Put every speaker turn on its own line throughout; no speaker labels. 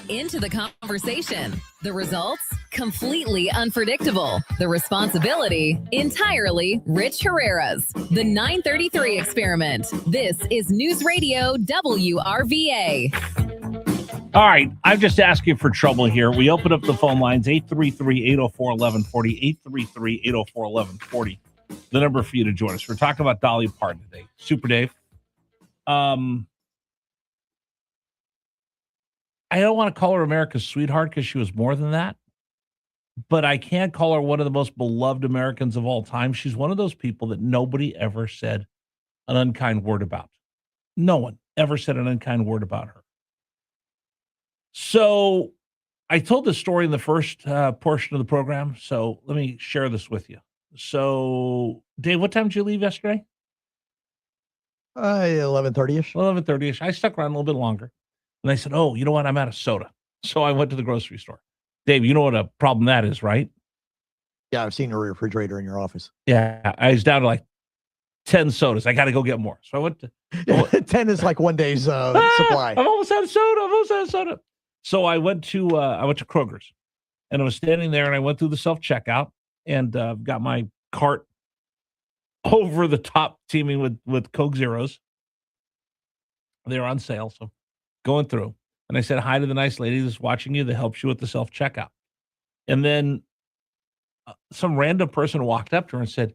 into the conversation. The results? Completely unpredictable. The responsibility? Entirely Rich Herrera's. The 933 Experiment. This is News Radio WRVA.
All right, I'm just asking for trouble here. We open up the phone lines, 833-804-1140, 833-804-1140. The number for you to join us. We're talking about Dolly Parton today. Super Dave. I don't want to call her America's sweetheart because she was more than that, but I can call her one of the most beloved Americans of all time. She's one of those people that nobody ever said an unkind word about. No one ever said an unkind word about her. So I told this story in the first portion of the program, so let me share this with you. So, Dave, what time did you leave yesterday?
11:30ish.
11:30ish. I stuck around a little bit longer. And I said, oh, you know what? I'm out of soda. So I went to the grocery store. Dave, you know what a problem that is, right?
Yeah, I've seen a refrigerator in your office.
Yeah, I was down to like 10 sodas. I got to go get more. So I went to...
10 is like one day's supply.
I'm almost out of soda. So I went to Kroger's. And I was standing there, and I went through the self-checkout and got my cart over the top, teeming with Coke Zeros. They were on sale, so going through. And I said hi to the nice lady that's watching you that helps you with the self-checkout. And then some random person walked up to her and said,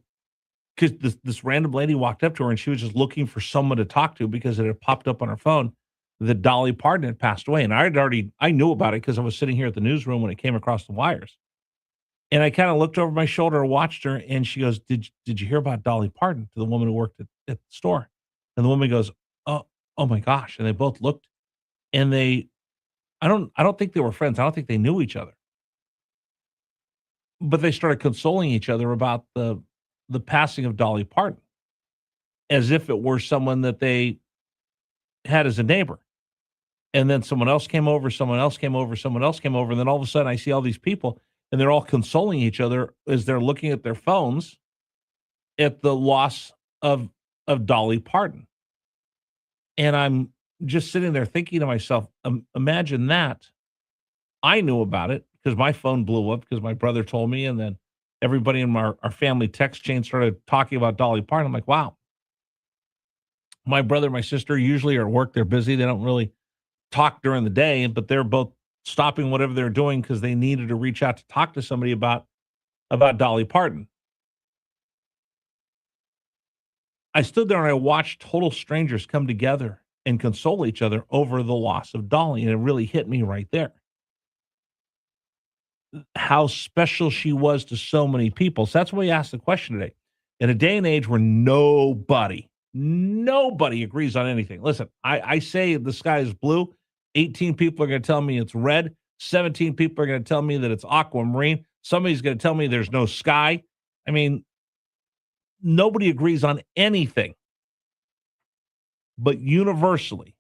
because this random lady walked up to her and she was just looking for someone to talk to because it had popped up on her phone that Dolly Parton had passed away. And I knew about it because I was sitting here at the newsroom when it came across the wires. And I kind of looked over my shoulder and watched her, and she goes, did you hear about Dolly Parton, to the woman who worked at the store? And the woman goes, oh my gosh. And they both looked, and I don't think they were friends. I don't think they knew each other. But they started consoling each other about the passing of Dolly Parton, as if it were someone that they had as a neighbor. And then someone else came over, and then all of a sudden I see all these people, and they're all consoling each other as they're looking at their phones at the loss of Dolly Parton. And I'm just sitting there thinking to myself, imagine that. I knew about it because my phone blew up because my brother told me, and then everybody in our family text chain started talking about Dolly Parton. I'm like, wow. My brother and my sister usually are at work. They're busy. They don't really talk during the day, but they're both stopping whatever they're doing because they needed to reach out to talk to somebody about Dolly Parton. I stood there and I watched total strangers come together and console each other over the loss of Dolly, and it really hit me right there. How special she was to so many people. So that's why we asked the question today. In a day and age where nobody agrees on anything. Listen, I say the sky is blue. 18 people are going to tell me it's red. 17 people are going to tell me that it's aquamarine. Somebody's going to tell me there's no sky. I mean, nobody agrees on anything. But universally,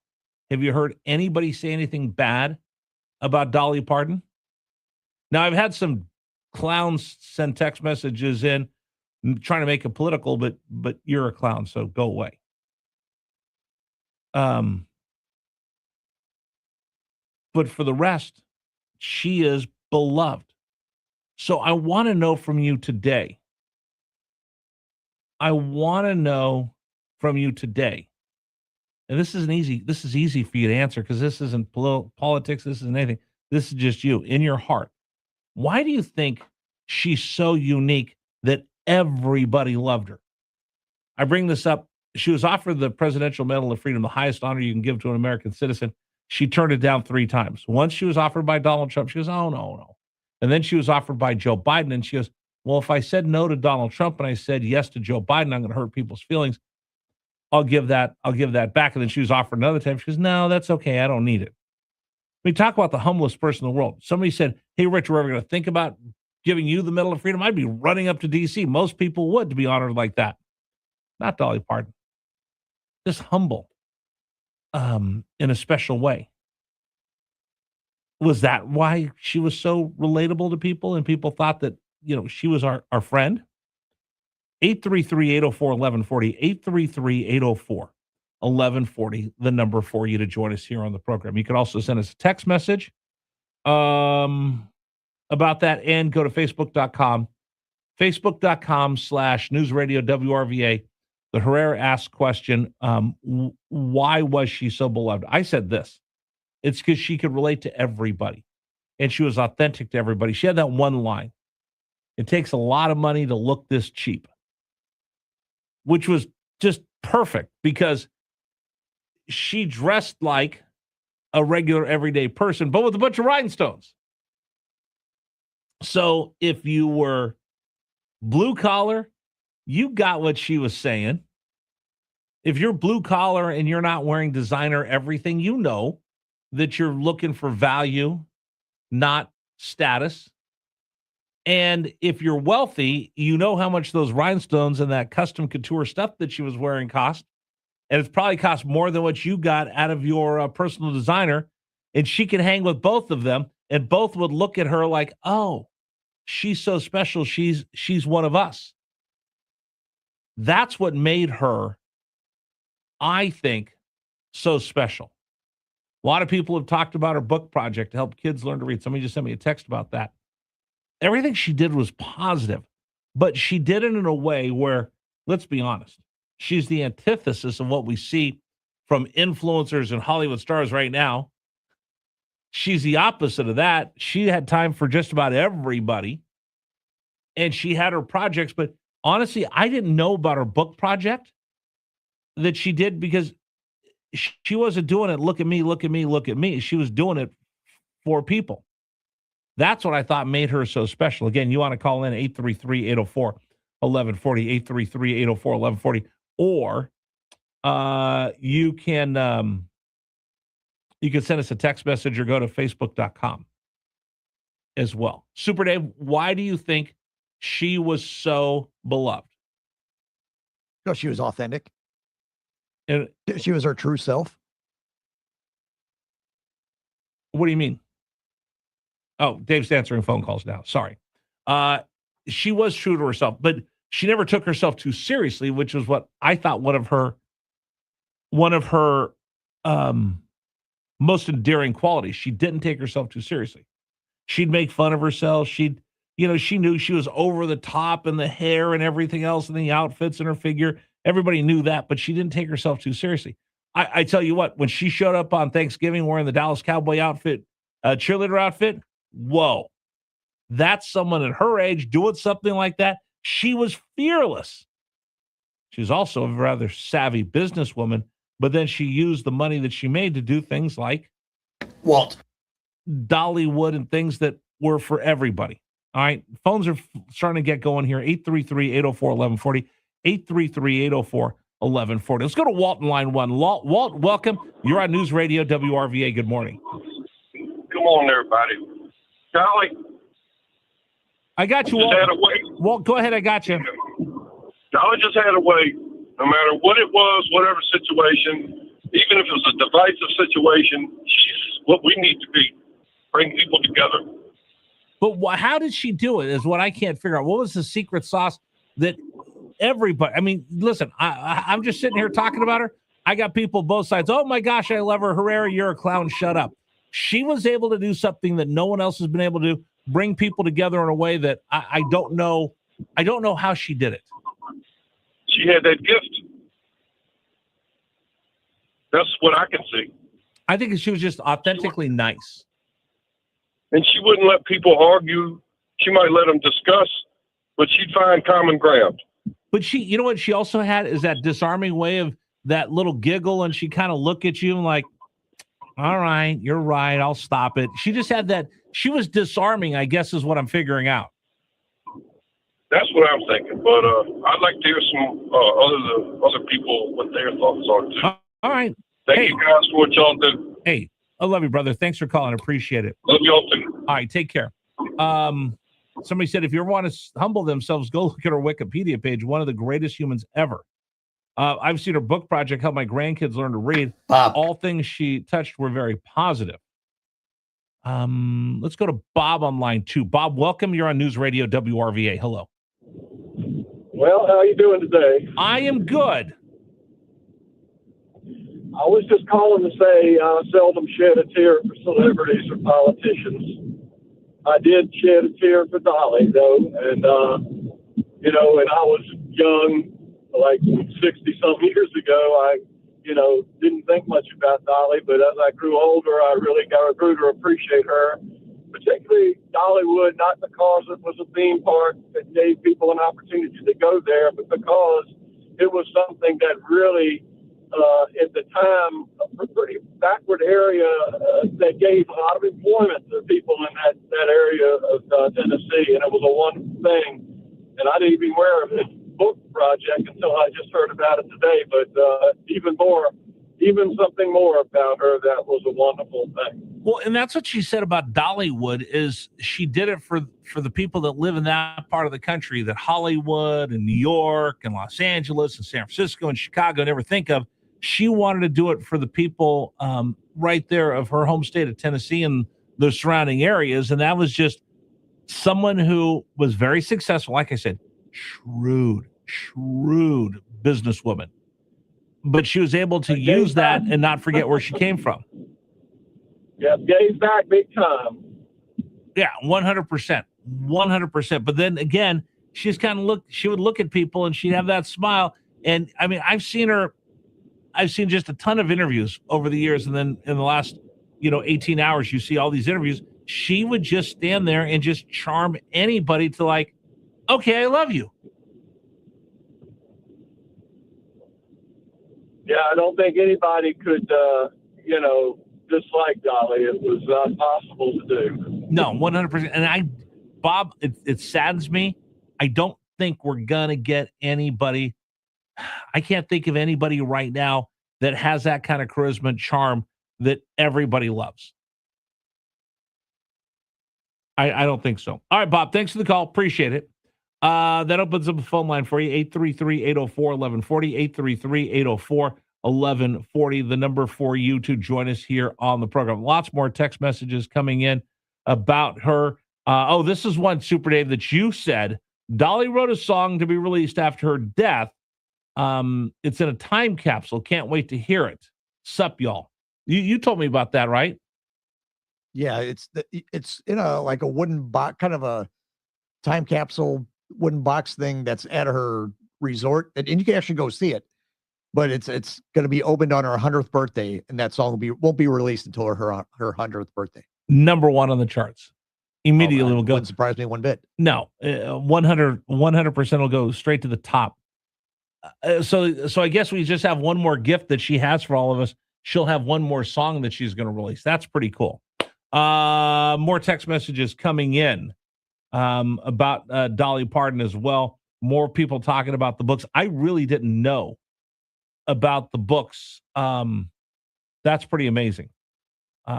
have you heard anybody say anything bad about Dolly Parton? Now, I've had some clowns send text messages in trying to make it political, but you're a clown, so go away. But for the rest, she is beloved. So I want to know from you today. And this is easy for you to answer because this isn't politics, this isn't anything. This is just you in your heart. Why do you think she's so unique that everybody loved her? I bring this up. She was offered the Presidential Medal of Freedom, the highest honor you can give to an American citizen. She turned it down 3 times. Once she was offered by Donald Trump. She goes, oh, no. And then she was offered by Joe Biden. And she goes, well, if I said no to Donald Trump and I said yes to Joe Biden, I'm going to hurt people's feelings. I'll give that back. And then she was offered another time. She goes, no, that's okay. I don't need it. We talk about the humblest person in the world. Somebody said, hey, Rich, we're ever going to think about giving you the Medal of Freedom. I'd be running up to D.C. Most people would to be honored like that. Not Dolly Parton. Just humble in a special way. Was that why she was so relatable to people and people thought that, she was our friend? 833-804-1140, 833-804-1140, the number for you to join us here on the program. You can also send us a text message about that, and go to facebook.com, facebook.com/newsradio WRVA. The Herrera asked question, why was she so beloved? I said this. It's because she could relate to everybody, and she was authentic to everybody. She had that one line. It takes a lot of money to look this cheap, which was just perfect because she dressed like a regular everyday person, but with a bunch of rhinestones. So if you were blue collar, you got what she was saying. If you're blue collar and you're not wearing designer everything, you know that you're looking for value, not status. And if you're wealthy, you know how much those rhinestones and that custom couture stuff that she was wearing cost. And it's probably cost more than what you got out of your personal designer. And she can hang with both of them, and both would look at her like, oh, she's so special. She's one of us. That's what made her, I think, so special. A lot of people have talked about her book project to help kids learn to read. Somebody just sent me a text about that. Everything she did was positive, but she did it in a way where, let's be honest, she's the antithesis of what we see from influencers and Hollywood stars right now. She's the opposite of that. She had time for just about everybody, and she had her projects. But honestly, I didn't know about her book project that she did because she wasn't doing it, look at me, look at me, look at me. She was doing it for people. That's what I thought made her so special. Again, you want to call in 833-804-1140, 833-804-1140, or you can send us a text message or go to facebook.com as well. Super Dave, why do you think she was so beloved?
No, she was authentic.
And
She was her true self.
what do you mean? Oh, Dave's answering phone calls now. Sorry. She was true to herself, but she never took herself too seriously, which was what I thought one of her most endearing qualities. She didn't take herself too seriously. She'd make fun of herself. She knew she was over the top in the hair and everything else and the outfits and her figure. Everybody knew that, but she didn't take herself too seriously. I tell you what, when she showed up on Thanksgiving wearing the Dallas Cowboy outfit, cheerleader outfit, whoa, that's someone at her age doing something like that. She was fearless. She was also a rather savvy businesswoman, but then she used the money that she made to do things like
Walt.
Dollywood and things that were for everybody. All right. Phones are starting to get going here. 833-804-1140, 833-804-1140. Let's go to Walt in line one. Walt, welcome. You're on News Radio WRVA. Good morning.
Good morning, everybody. Charlie,
I got you,
just
Walt.
had a way.
Walt, go ahead. I got you.
Charlie just had a way, no matter what it was, whatever situation, even if it was a divisive situation, she's what we need to be, bring people together.
But how did she do it is what I can't figure out. What was the secret sauce that everybody, I mean, listen, I'm just sitting here talking about her. I got people both sides. Oh my gosh, I love her. Herrera, you're a clown. Shut up. She was able to do something that no one else has been able to do, bring people together in a way that I don't know. I don't know how she did it.
She had that gift. That's what I can see.
I think she was just authentically nice.
And she wouldn't let people argue. She might let them discuss, but she'd find common ground.
But she, you know what she also had is that disarming way of that little giggle, and she kind of look at you and like, all right, you're right, I'll stop it. She just had that, she was disarming, I guess is what I'm figuring out.
That's what I'm thinking. But I'd like to hear some other people what their thoughts are too.
All right.
Thank you guys for what y'all do.
Hey, I love you, brother. Thanks for calling. Appreciate it.
Love y'all too.
All right, take care. Somebody said, if you ever want to humble themselves, go look at her Wikipedia page. One of the greatest humans ever. I've seen her book project help my grandkids learn to read.
Bob.
All things she touched were very positive. Let's go to Bob on line 2. Bob, welcome. You're on News Radio WRVA. Hello.
Well, how are you doing today?
I am good.
I was just calling to say I seldom shed a tear for celebrities or politicians. I did shed a tear for Dolly, though, and when I was young, like 60-some years ago, I didn't think much about Dolly, but as I grew older, I really grew to appreciate her, particularly Dollywood, not because it was a theme park that gave people an opportunity to go there, but because it was something that really, at the time, a pretty backward area that gave a lot of employment to people in that area of Tennessee, and it was a wonderful thing. And I didn't even aware of this book project until I just heard about it today. But even something more about her that was a wonderful thing.
Well, and that's what she said about Dollywood is she did it for the people that live in that part of the country that Hollywood and New York and Los Angeles and San Francisco and Chicago never think of. She wanted to do it for the people right there of her home state of Tennessee and the surrounding areas. And that was just someone who was very successful. Like I said, shrewd businesswoman. But she was able to use that and not forget where she came from.
Yeah, gave back big time.
Yeah, 100%. 100%. But then again, she would look at people and she'd have that smile. And I mean, I've seen just a ton of interviews over the years. And then in the last, 18 hours, you see all these interviews. She would just stand there and just charm anybody to like, okay, I love you.
Yeah, I don't think anybody could, dislike Dolly. It was not possible to do.
No, 100%. And Bob, it saddens me. I don't think we're going to get anybody. I can't think of anybody right now that has that kind of charisma and charm that everybody loves. I don't think so. All right, Bob, thanks for the call. Appreciate it. That opens up the phone line for you, 833-804-1140, 833-804-1140, the number for you to join us here on the program. Lots more text messages coming in about her. This is one, Super Dave, that you said. Dolly wrote a song to be released after her death. It's in a time capsule. Can't wait to hear it. Sup, y'all. You told me about that, right?
Yeah, it's in a like a wooden box, kind of a time capsule wooden box thing that's at her resort, and you can actually go see it. But it's going to be opened on her 100th birthday, and that song won't be released until her 100th birthday.
Number one on the charts. Immediately will go.
Wouldn't surprise me one bit.
No, 100% will go straight to the top. So I guess we just have one more gift that she has for all of us. She'll have one more song that she's going to release. That's pretty cool. More text messages coming in about Dolly Parton as well. More people talking about the books. I really didn't know about the books. That's pretty amazing.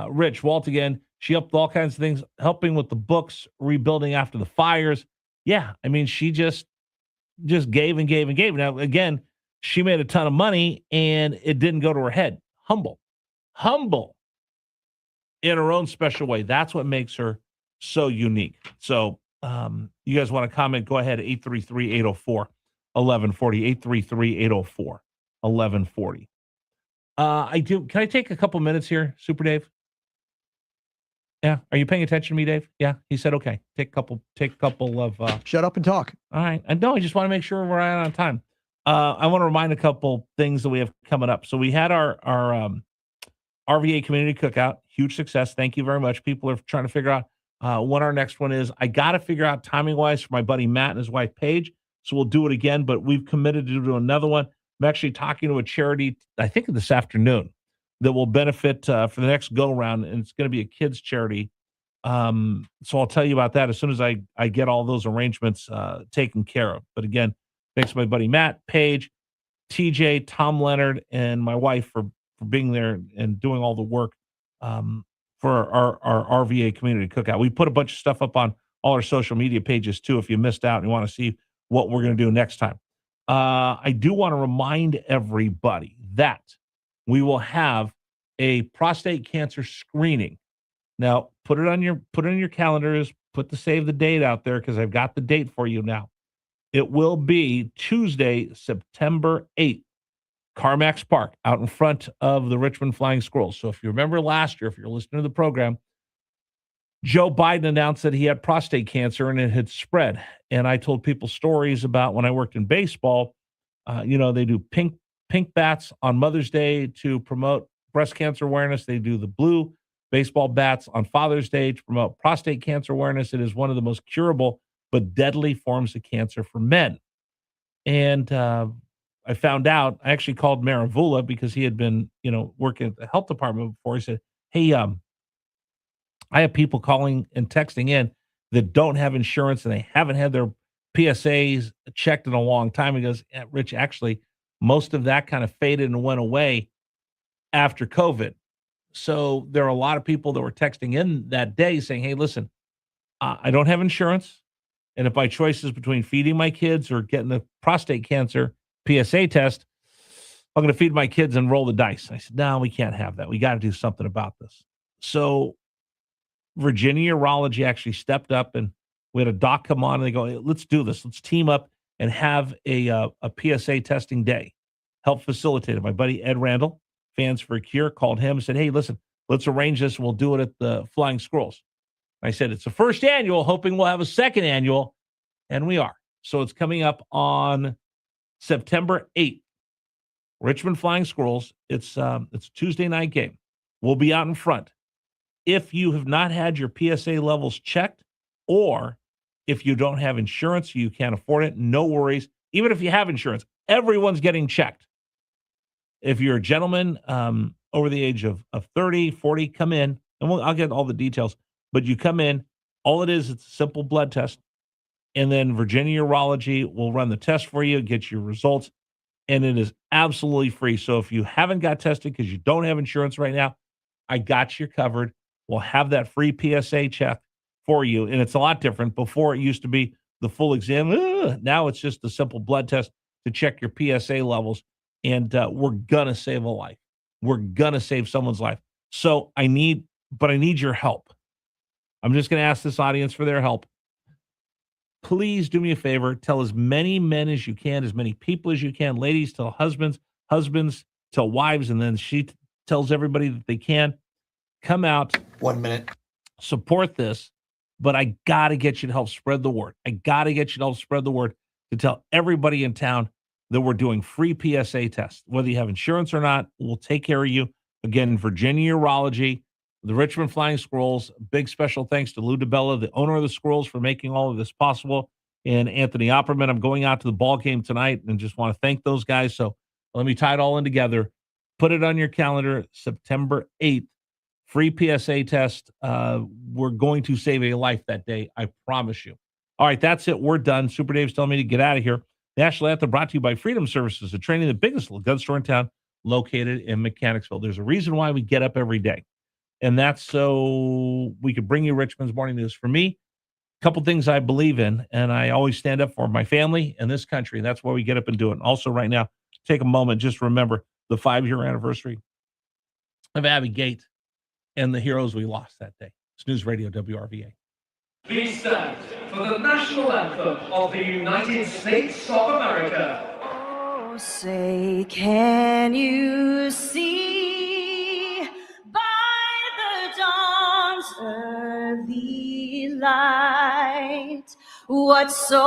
Rich, Walt again. She helped with all kinds of things, helping with the books, rebuilding after the fires. Yeah, I mean, she just gave and gave and gave. Now, again, she made a ton of money and it didn't go to her head. Humble in her own special way. That's what makes her so unique. So you guys want to comment, go ahead, 833-804-1140, 833-804-1140. Can I take a couple minutes here, Super Dave? Yeah. Are you paying attention to me, Dave? Yeah. He said, okay, take a couple of,
shut up and talk.
All right. I just want to make sure we're right on time. I want to remind a couple things that we have coming up. So we had our RVA community cookout, huge success. Thank you very much. People are trying to figure out when our next one is. I got to figure out timing wise for my buddy Matt and his wife Paige. So we'll do it again, but we've committed to do another one. I'm actually talking to a charity, I think this afternoon, that will benefit for the next go round. And it's going to be a kids charity. So I'll tell you about that as soon as I get all those arrangements taken care of. But again, thanks to my buddy Matt, Paige, TJ, Tom Leonard, and my wife for being there and doing all the work for our RVA community cookout. We put a bunch of stuff up on all our social media pages too, if you missed out and you want to see what we're going to do next time. I do want to remind everybody that we will have a prostate cancer screening. Now, put it in your calendars, save the date out there because I've got the date for you now. It will be Tuesday, September 8th CarMax Park, out in front of the Richmond Flying Squirrels. So if you remember last year, if you're listening to the program, Joe Biden announced that he had prostate cancer and it had spread. And I told people stories about when I worked in baseball. They do pink bats on Mother's Day to promote breast cancer awareness. They do the blue baseball bats on Father's Day to promote prostate cancer awareness. It is one of the most curable but deadly forms of cancer for men. And I found out, I actually called Maravula because he had been, working at the health department before. He said, hey, I have people calling and texting in that don't have insurance and they haven't had their PSAs checked in a long time. He goes, yeah, Rich, actually, most of that kind of faded and went away after COVID. So there are a lot of people that were texting in that day saying, hey, listen, I don't have insurance. And if my choice is between feeding my kids or getting the prostate cancer PSA test, I'm going to feed my kids and roll the dice. I said, no, we can't have that. We got to do something about this. So Virginia Urology actually stepped up, and we had a doc come on and they go, hey, let's do this. Let's team up and have a PSA testing day. Help facilitate it. My buddy Ed Randall, Fans for a Cure, called him and said, hey, listen, let's arrange this. We'll do it at the Flying Squirrels. I said, it's the first annual, hoping we'll have a second annual, and we are. So it's coming up on September 8th. Richmond Flying Squirrels. It's a Tuesday night game. We'll be out in front. If you have not had your PSA levels checked, or if you don't have insurance, you can't afford it, no worries. Even if you have insurance, everyone's getting checked. If you're a gentleman over the age of 30, 40, come in, and I'll get all the details. But you come in, all it is, it's a simple blood test. And then Virginia Urology will run the test for you, get your results, and it is absolutely free. So if you haven't got tested because you don't have insurance right now, I got you covered. We'll have that free PSA check for you. And it's a lot different. Before, it used to be the full exam. Now it's just a simple blood test to check your PSA levels. And we're going to save a life. We're going to save someone's life. So I need your help. I'm just going to ask this audience for their help. Please do me a favor. Tell as many men as you can, as many people as you can. Ladies, tell husbands. Husbands, tell wives. And then she tells everybody that they can. Come out.
1 minute.
Support this. But I got to get you to help spread the word. I got to get you to help spread the word to tell everybody in town that we're doing free PSA tests. Whether you have insurance or not, we'll take care of you. Again, Virginia Urology, the Richmond Flying Squirrels. Big special thanks to Lou DeBella, the owner of the Squirrels, for making all of this possible. And Anthony Opperman. I'm going out to the ball game tonight and just want to thank those guys. So let me tie it all in together. Put it on your calendar, September 8th. Free PSA test. We're going to save a life that day. I promise you. All right, that's it. We're done. Super Dave's telling me to get out of here. National Anthem brought to you by Freedom Services, a training the biggest little gun store in town, located in Mechanicsville. There's a reason why we get up every day, and that's so we could bring you Richmond's Morning News. For me, a couple things I believe in, and I always stand up for my family and this country, and that's why we get up and do it. And also right now, take a moment, just remember the 5-year anniversary of Abbey Gate and the heroes we lost that day. It's News Radio WRVA.
Please stand for the national anthem of the United States of America.
Oh, say, can you see by the dawn's early light what so